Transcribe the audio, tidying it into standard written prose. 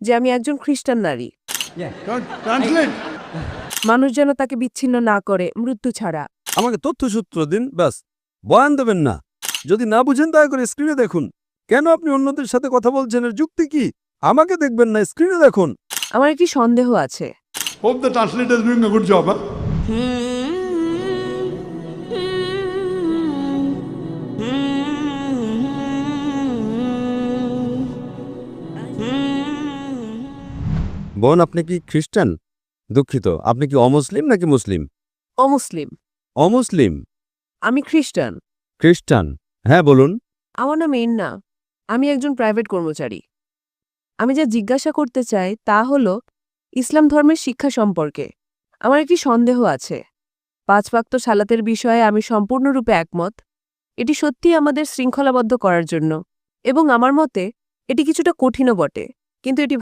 যে আমি একজন খ্রিস্টান নারী। ট্রান্সলেট। মানুষ যেন তাকে বিচ্ছিন্ন না করে মৃত্যু ছাড়া। আমাকে তথ্যসূত্র দিন, ব্যাস। বয়ান দেবেন না। যদি না বুঝেন দয়া করে স্ক্রিনে দেখুন। কেন আপনি অন্যদের সাথে কথা বলছেন, এর যুক্তি কি? আমাকে দেখবেন না, স্ক্রিনে দেখুন। আমার একটি সন্দেহ আছে। Hope the translator is doing a good job. Huh? বোন, আপনি কি খ্রিস্টান? দুঃখিত, আপনি কি অমুসলিম নাকি মুসলিম? অমুসলিম। অমুসলিম। আমি খ্রিস্টান। খ্রিস্টান, হ্যাঁ বলুন। আমার নাম এন্না। আমি একজন প্রাইভেট কর্মচারী। আমি যা জিজ্ঞাসা করতে চাই তা হল ইসলাম ধর্মের শিক্ষা সম্পর্কে আমার একটি সন্দেহ আছে। 5 ওয়াক্ত সালাতের বিষয়ে আমি সম্পূর্ণরূপে একমত। এটি সত্যিই আমাদের শৃঙ্খলাবদ্ধ করার জন্য, এবং আমার মতে এটি কিছুটা কঠিনও বটে, কিন্তু এটি